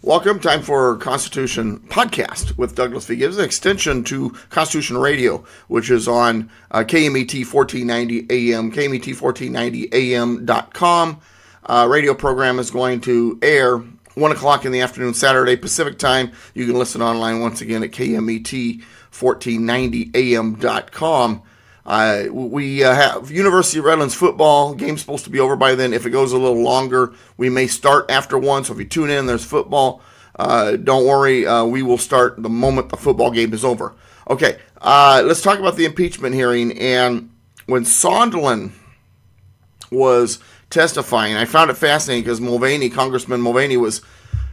Welcome. Time for Constitution Podcast with Douglas V. Gibbs, an extension to Constitution Radio, which is on KMET 1490 AM, KMET1490am.com. Radio program is going to air 1 o'clock in the afternoon, Saturday, Pacific time. You can listen online once again at KMET1490am.com. We have University of Redlands football. Game's supposed to be over by then. If it goes a little longer, we may start after 1. So if you tune in, there's football. Don't worry. We will start the moment the football game is over. Okay, let's talk about the impeachment hearing. And when Sondland was testifying, I found it fascinating because Congressman Mulvaney was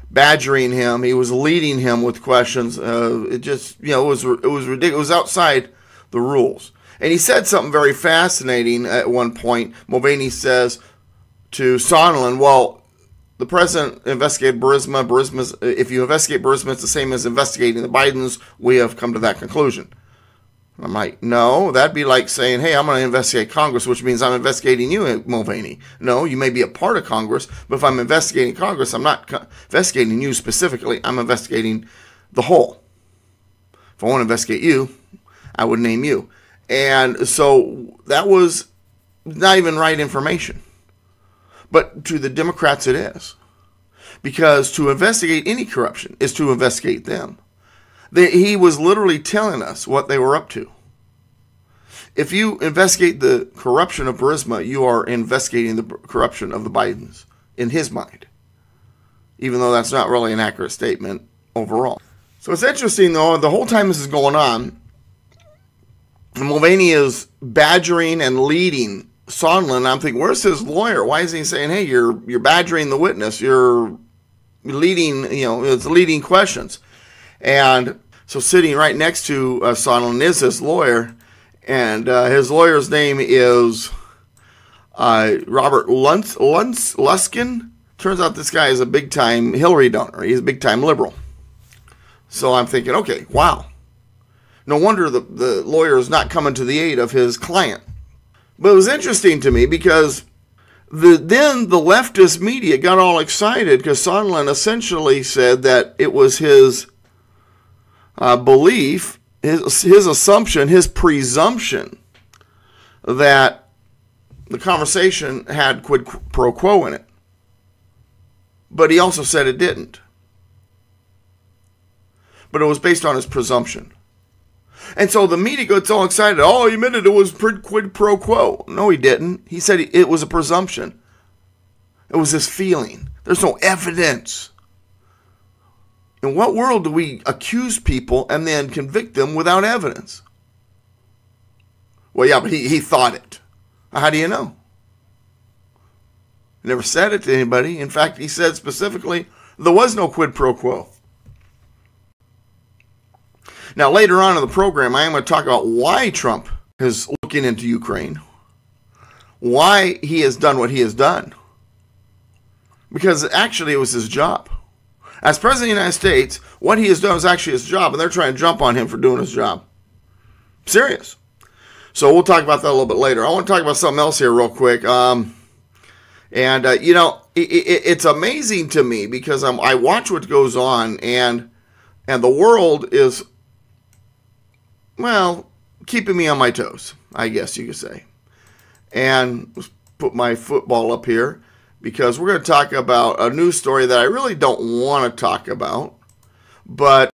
badgering him. He was leading him with questions. It was ridiculous. It was outside the rules. And he said something very fascinating at one point. Mulvaney says to Sondland, well, the president investigated Burisma. If you investigate Burisma, it's the same as investigating the Bidens. We have come to that conclusion. I'm like, no, that'd be like saying, hey, I'm going to investigate Congress, which means I'm investigating you, Mulvaney. No, you may be a part of Congress, but if I'm investigating Congress, I'm not investigating you specifically. I'm investigating the whole. If I want to investigate you, I would name you. And so that was not even right information. But to the Democrats it is. Because to investigate any corruption is to investigate them. He was literally telling us what they were up to. If you investigate the corruption of Burisma, you are investigating the corruption of the Bidens, in his mind. Even though that's not really an accurate statement overall. So it's interesting, though, the whole time this is going on, Mulvaney is badgering and leading Sondland. I'm thinking, where's his lawyer? Why is he saying, hey, you're badgering the witness. You're leading, it's leading questions. And so sitting right next to Sondland is his lawyer. And his lawyer's name is Robert Luskin. Turns out this guy is a big-time Hillary donor. He's a big-time liberal. So I'm thinking, okay, wow. No wonder the lawyer is not coming to the aid of his client. But it was interesting to me because then the leftist media got all excited because Sondland essentially said that it was his belief, his assumption, his presumption that the conversation had quid pro quo in it. But he also said it didn't. But it was based on his presumption. And so the media gets all excited. Oh, he admitted it was quid pro quo. No, he didn't. He said it was a presumption. It was his feeling. There's no evidence. In what world do we accuse people and then convict them without evidence? Well, yeah, but he thought it. How do you know? He never said it to anybody. In fact, he said specifically there was no quid pro quo. Now, later on in the program, I am going to talk about why Trump is looking into Ukraine, why he has done what he has done, because actually it was his job. As President of the United States, what he has done is actually his job, and they're trying to jump on him for doing his job. Serious. So we'll talk about that a little bit later. I want to talk about something else here real quick. It's amazing to me because I watch what goes on, and the world is, well, keeping me on my toes, I guess you could say. And let's put my football up here because we're going to talk about a news story that I really don't want to talk about, but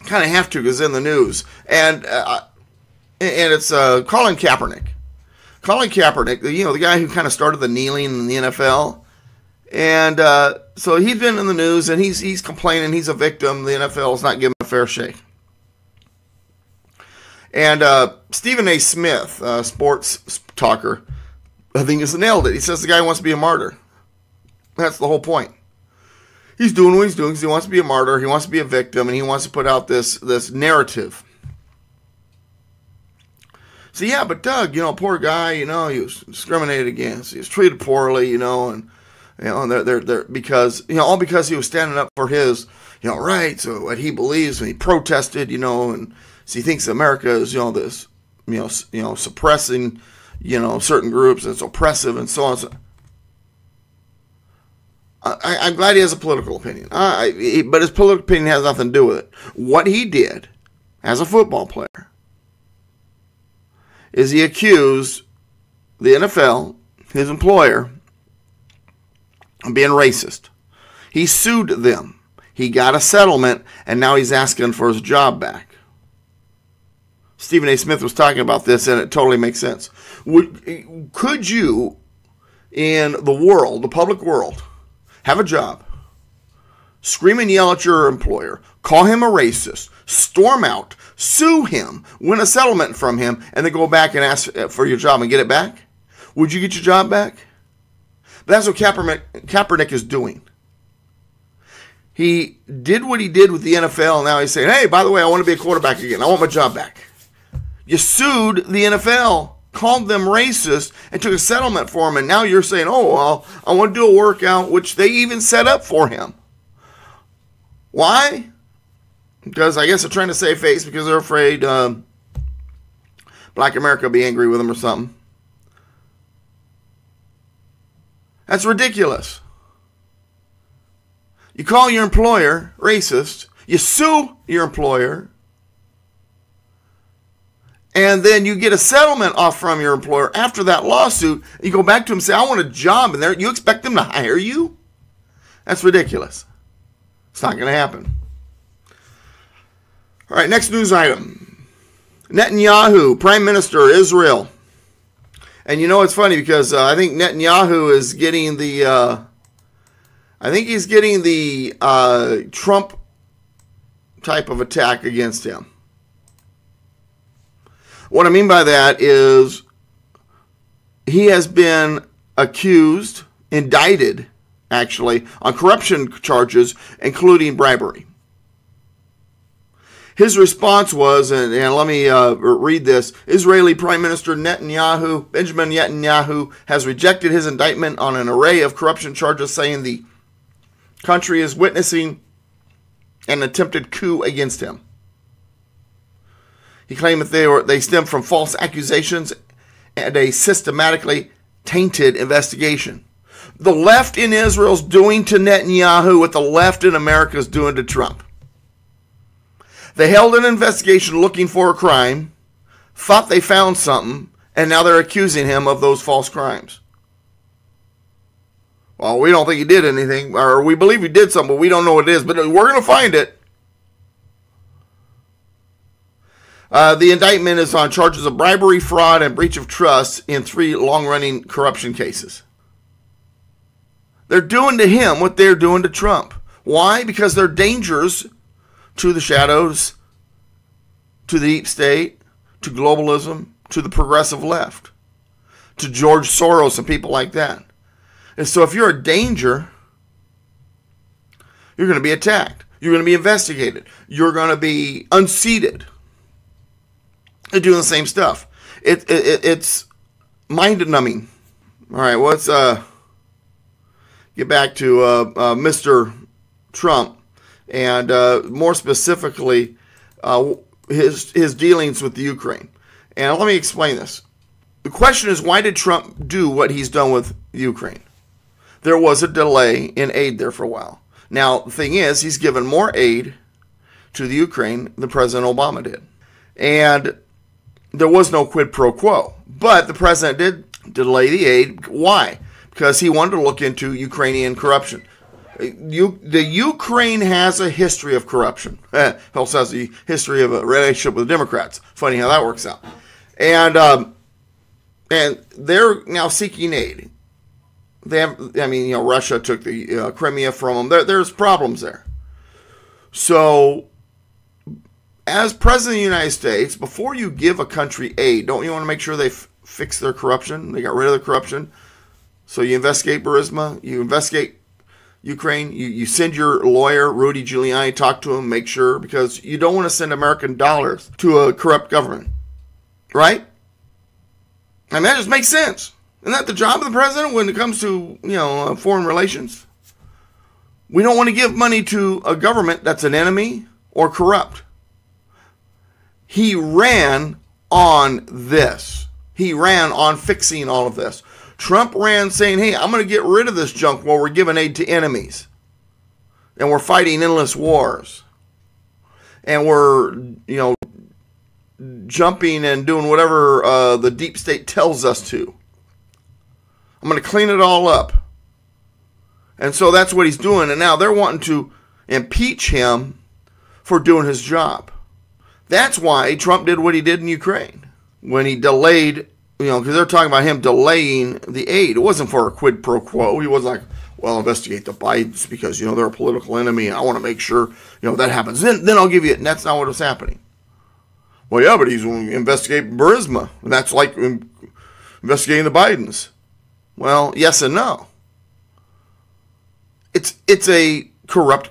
kind of have to because it's in the news. And it's Colin Kaepernick. Colin Kaepernick, the guy who kind of started the kneeling in the NFL. And so he's been in the news, and he's complaining he's a victim. The NFL is not giving him a fair shake. And Stephen A. Smith, sports talker, I think has nailed it. He says the guy wants to be a martyr. That's the whole point. He's doing what he's doing because he wants to be a martyr. He wants to be a victim, and he wants to put out this narrative. So yeah, but Doug, poor guy, he was discriminated against. He was treated poorly, and they're because all because he was standing up for his rights or what he believes, and he protested, and so he thinks America is this suppressing certain groups, and it's oppressive and so on. I'm glad he has a political opinion, but his political opinion has nothing to do with it. What he did as a football player is he accused the NFL, his employer, of being racist. He sued them. He got a settlement, and now he's asking for his job back. Stephen A. Smith was talking about this, and it totally makes sense. Could you, in the world, the public world, have a job, scream and yell at your employer, call him a racist, storm out, sue him, win a settlement from him, and then go back and ask for your job and get it back? Would you get your job back? That's what Kaepernick is doing. He did what he did with the NFL, and now he's saying, hey, by the way, I want to be a quarterback again. I want my job back. You sued the NFL, called them racist, and took a settlement for him, and now you're saying, oh, well, I want to do a workout, which they even set up for him. Why? Because I guess they're trying to save face because they're afraid Black America will be angry with them or something. That's ridiculous. You call your employer racist, you sue your employer, and then you get a settlement off from your employer after that lawsuit. You go back to him and say, I want a job in there. You expect them to hire you? That's ridiculous. It's not going to happen. All right, next news item. Netanyahu, Prime Minister, Israel. And you know, it's funny because I think Netanyahu is getting the... I think he's getting the Trump type of attack against him. What I mean by that is he has been accused, indicted, actually, on corruption charges, including bribery. His response was, and let me read this, Israeli Prime Minister Netanyahu, Benjamin Netanyahu, has rejected his indictment on an array of corruption charges, saying the country is witnessing an attempted coup against him. He claimed that they stem from false accusations and a systematically tainted investigation. The left in Israel is doing to Netanyahu what the left in America is doing to Trump. They held an investigation looking for a crime, thought they found something, and now they're accusing him of those false crimes. Well, we don't think he did anything, or we believe he did something, but we don't know what it is, but we're going to find it. The indictment is on charges of bribery, fraud, and breach of trust in 3 long-running corruption cases. They're doing to him what they're doing to Trump. Why? Because they're dangers to the shadows, to the deep state, to globalism, to the progressive left, to George Soros and people like that. And so if you're a danger, you're going to be attacked. You're going to be investigated. You're going to be unseated. They're doing the same stuff. It's mind-numbing. All right, well, let's get back to Mr. Trump, and more specifically, his dealings with the Ukraine. And let me explain this. The question is, why did Trump do what he's done with Ukraine? There was a delay in aid there for a while. Now, the thing is, he's given more aid to the Ukraine than President Obama did. And there was no quid pro quo. But the president did delay the aid. Why? Because he wanted to look into Ukrainian corruption. The Ukraine has a history of corruption. It also has a history of a relationship with the Democrats. Funny how that works out. And they're now seeking aid. They have, Russia took the Crimea from them. There's problems there. So, as President of the United States, before you give a country aid, don't you want to make sure they fix their corruption? They got rid of the corruption. So you investigate Burisma, you investigate Ukraine, you send your lawyer, Rudy Giuliani, talk to him, make sure, because you don't want to send American dollars to a corrupt government. Right? I mean, that just makes sense. Isn't that the job of the president when it comes to, foreign relations? We don't want to give money to a government that's an enemy or corrupt. He ran on this. He ran on fixing all of this. Trump ran saying, hey, I'm going to get rid of this junk while we're giving aid to enemies. And we're fighting endless wars. And we're, jumping and doing whatever the deep state tells us to. I'm going to clean it all up. And so that's what he's doing. And now they're wanting to impeach him for doing his job. That's why Trump did what he did in Ukraine. When he delayed, because they're talking about him delaying the aid. It wasn't for a quid pro quo. He wasn't like, well, investigate the Bidens because, they're a political enemy. And I want to make sure, that happens. Then I'll give you it. And that's not what was happening. Well, yeah, but he's investigating Burisma. And that's like investigating the Bidens. Well, yes and no. It's a corrupt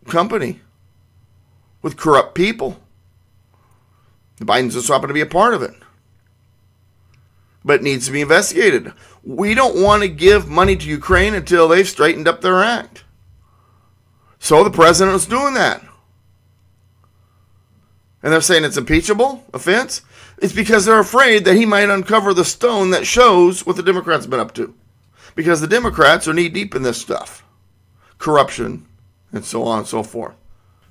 company with corrupt people. The Bidens just happen to be a part of it. But it needs to be investigated. We don't want to give money to Ukraine until they've straightened up their act. So the president is doing that. And they're saying it's impeachable offense. It's because they're afraid that he might uncover the stone that shows what the Democrats have been up to. Because the Democrats are knee deep in this stuff. Corruption, and so on and so forth.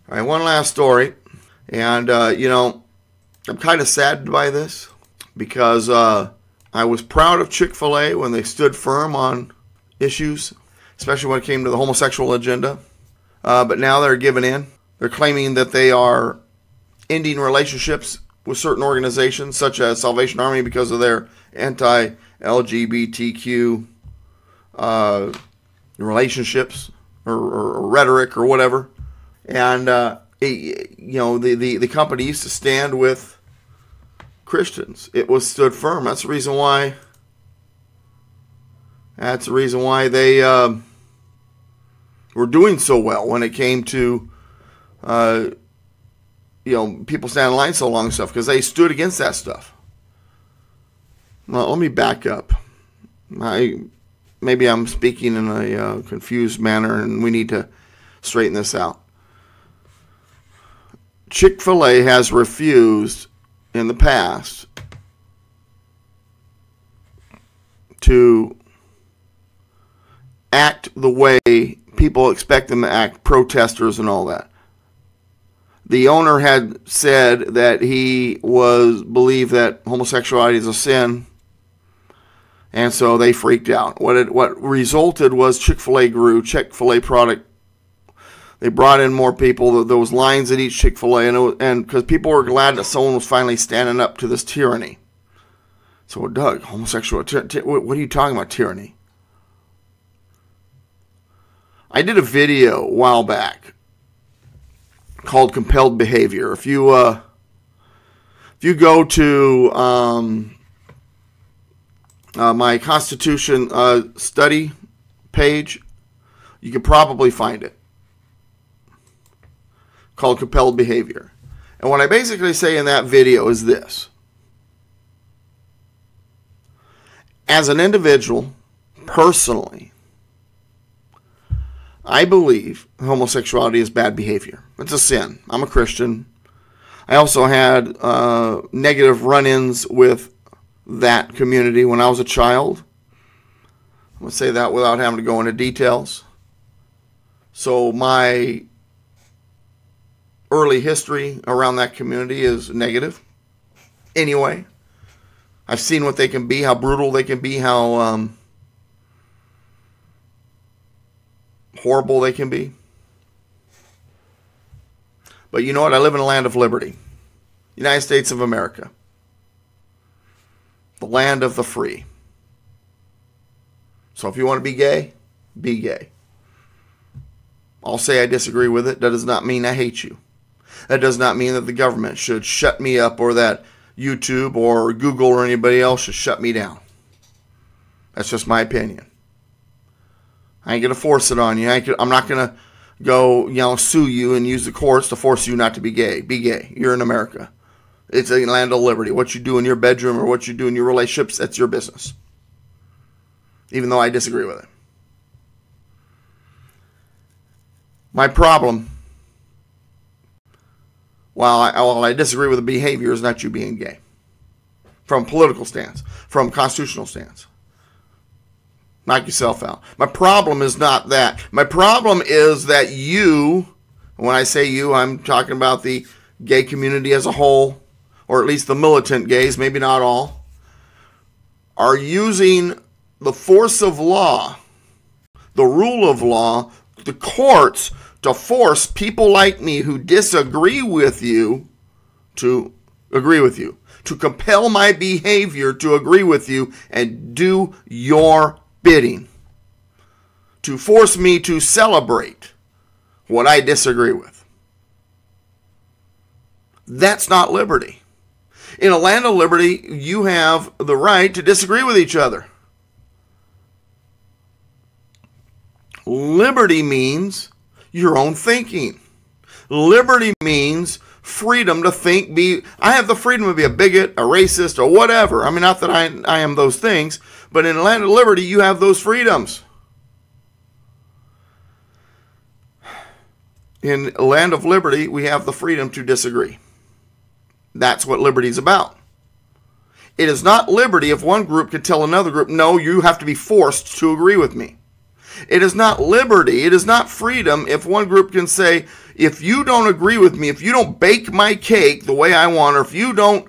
All right, one last story. And, I'm kind of saddened by this because I was proud of Chick-fil-A when they stood firm on issues, especially when it came to the homosexual agenda. But now they're giving in. They're claiming that they are ending relationships with certain organizations such as Salvation Army because of their anti-LGBTQ relationships or rhetoric or whatever. And, the company used to stand with Christians. It was stood firm. That's the reason why they were doing so well when it came to people standing in line so long and stuff, because they stood against that stuff. Well, let me back up. Maybe I'm speaking in a confused manner, and we need to straighten this out. Chick-fil-A has refused in the past to act the way people expect them to act, protesters and all that. The owner had said that he believed that homosexuality is a sin, and so they freaked out. What resulted was Chick-fil-A grew. Chick-fil-A product, they brought in more people. There was lines at each Chick-fil-A, and because people were glad that someone was finally standing up to this tyranny. So, Doug, homosexual, what are you talking about, tyranny? I did a video a while back called Compelled Behavior. If you go to my Constitution study page, you can probably find it, called Compelled Behavior. And what I basically say in that video is this. As an individual, personally, I believe homosexuality is bad behavior. It's a sin. I'm a Christian. I also had negative run-ins with that community when I was a child. I'm going to say that without having to go into details. So my early history around that community is negative. Anyway, I've seen what they can be, how brutal they can be, how horrible they can be. But you know what? I live in a land of liberty. United States of America. The land of the free. So if you want to be gay, be gay. I'll say I disagree with it. That does not mean I hate you. That does not mean that the government should shut me up, or that YouTube or Google or anybody else should shut me down. That's just my opinion. I ain't going to force it on you. I'm not going to go, sue you and use the courts to force you not to be gay. Be gay. You're in America. It's a land of liberty. What you do in your bedroom or what you do in your relationships, that's your business. Even though I disagree with it. My problem, while I disagree with the behavior, is not you being gay. From a political stance, from a constitutional stance. Knock yourself out. My problem is not that. My problem is that you, when I say you, I'm talking about the gay community as a whole, or at least the militant gays, maybe not all, are using the force of law, the rule of law, the courts, to force people like me who disagree with you to agree with you, to compel my behavior to agree with you and do your bidding, to force me to celebrate what I disagree with. That's not liberty. In a land of liberty, you have the right to disagree with each other. Liberty means your own thinking. Liberty means freedom to think. I have the freedom to be a bigot, a racist, or whatever. I mean, not that I am those things, but in a land of liberty, you have those freedoms. In a land of liberty, we have the freedom to disagree. That's what liberty is about. It is not liberty if one group can tell another group, no, you have to be forced to agree with me. It is not liberty, it is not freedom if one group can say, if you don't agree with me, if you don't bake my cake the way I want, or if you don't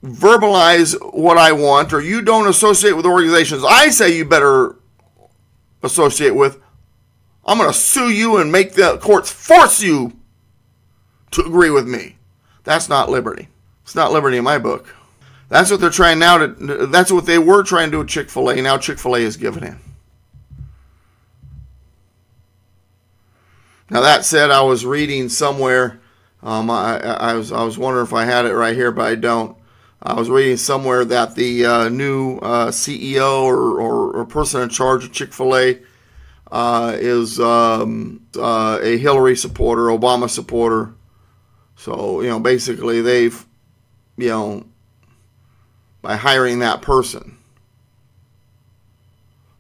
verbalize what I want, or you don't associate with organizations I say you better associate with, I'm going to sue you and make the courts force you to agree with me. That's not liberty. It's not liberty in my book. That's what they're trying now to, that's what they were trying to do with Chick-fil-A. Now Chick-fil-A is giving in. Now that said, I was reading somewhere, I was wondering if I had it right here, but I don't. I was reading somewhere that the new CEO or person in charge of Chick-fil-A is a Hillary supporter, Obama supporter. So, basically they've, by hiring that person,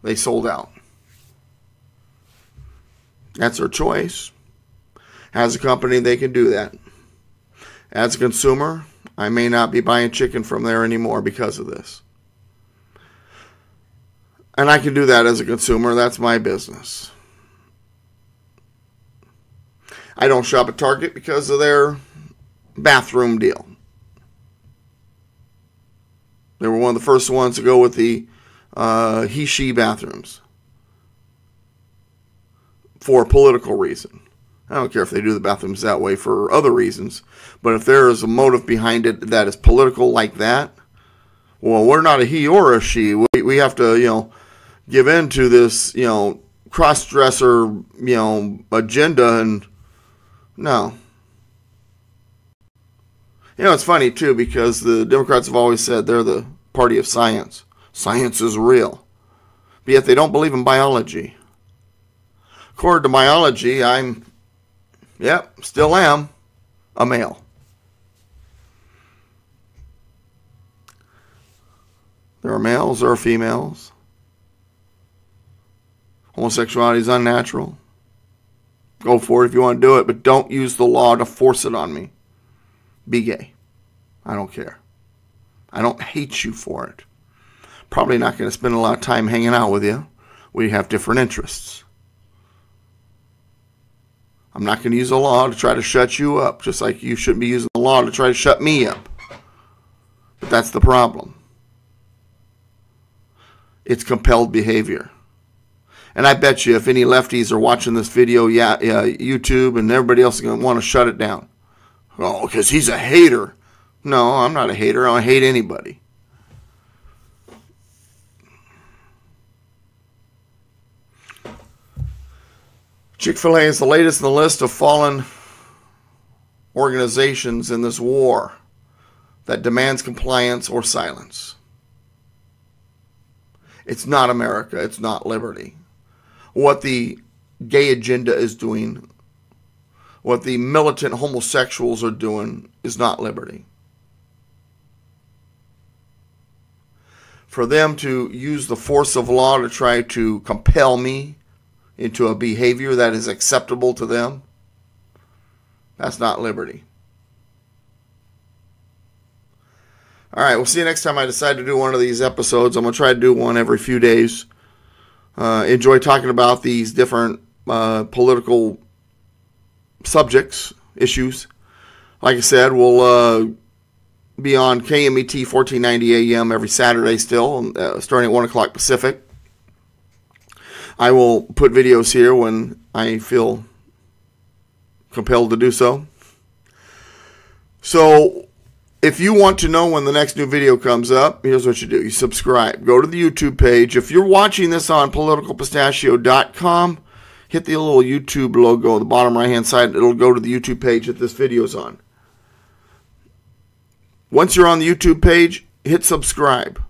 they sold out. That's their choice. As a company, they can do that. As a consumer, I may not be buying chicken from there anymore because of this. And I can do that as a consumer. That's my business. I don't shop at Target because of their bathroom deal. They were one of the first ones to go with the he-she bathrooms for a political reason. I don't care if they do the bathrooms that way for other reasons, but if there is a motive behind it that is political like that, well, we're not a he or a she. We have to, give in to this, cross-dresser, agenda, and no. It's funny, too, because the Democrats have always said they're the party of science. Science is real. But yet they don't believe in biology. According to biology, still am a male. There are males, there are females. Homosexuality is unnatural. Go for it if you want to do it, but don't use the law to force it on me. Be gay. I don't care. I don't hate you for it. Probably not going to spend a lot of time hanging out with you. We have different interests. I'm not going to use the law to try to shut you up, just like you shouldn't be using the law to try to shut me up. But that's the problem. It's compelled behavior. And I bet you if any lefties are watching this video, YouTube, and everybody else is going to want to shut it down. Oh, because he's a hater. No, I'm not a hater. I don't hate anybody. Chick-fil-A is the latest in the list of fallen organizations in this war that demands compliance or silence. It's not America. It's not liberty. What the gay agenda is doing, what the militant homosexuals are doing, is not liberty. For them to use the force of law to try to compel me into a behavior that is acceptable to them, that's not liberty. All right, we'll see you next time I decide to do one of these episodes. I'm going to try to do one every few days. enjoy talking about these different political subjects, issues. Like I said, we'll be on KMET 1490 AM every Saturday still, starting at 1 o'clock Pacific. I will put videos here when I feel compelled to do so. So if you want to know when the next new video comes up, here's what you do. You subscribe. Go to the YouTube page. If you're watching this on politicalpistachio.com, hit the little YouTube logo on the bottom right-hand side. It'll go to the YouTube page that this video is on. Once you're on the YouTube page, hit subscribe.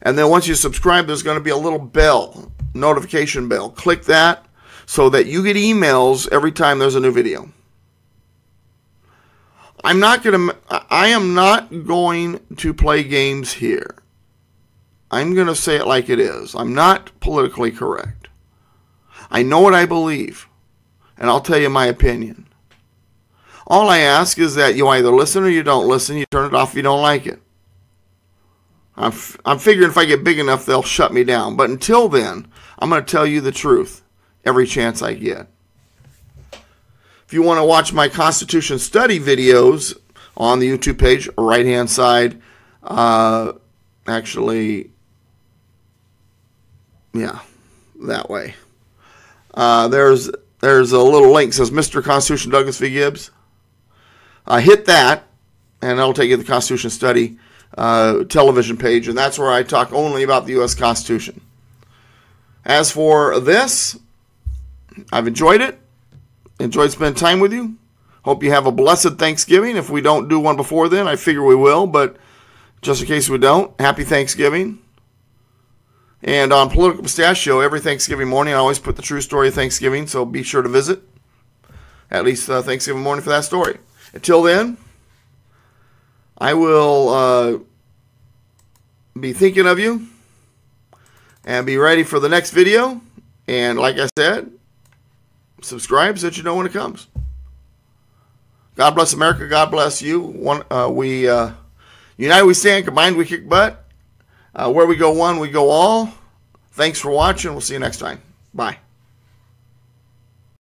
And then once you subscribe, there's going to be a little bell, notification bell. Click that so that you get emails every time there's a new video. I am not going to play games here. I'm going to say it like it is. I'm not politically correct. I know what I believe, and I'll tell you my opinion. All I ask is that you either listen or you don't listen. You turn it off if you don't like it. I'm figuring if I get big enough, they'll shut me down. But until then, I'm going to tell you the truth every chance I get. If you want to watch my Constitution study videos on the YouTube page, right-hand side, actually, yeah, that way. There's a little link that says Mr. Constitution Douglas V. Gibbs. Hit that, and that'll take you to the Constitution Study television page, and that's where I talk only about the U.S. Constitution. As for this, I've enjoyed it. Enjoyed spending time with you. Hope you have a blessed Thanksgiving. If we don't do one before then, I figure we will, but just in case we don't, happy Thanksgiving. And on Political Pistachio, every Thanksgiving morning, I always put the true story of Thanksgiving, so be sure to visit at least Thanksgiving morning for that story. Until then, I will be thinking of you and be ready for the next video. And like I said, subscribe so that you know when it comes. God bless America. God bless you. United we stand, combined we kick butt. Where we go one, we go all. Thanks for watching. We'll see you next time. Bye.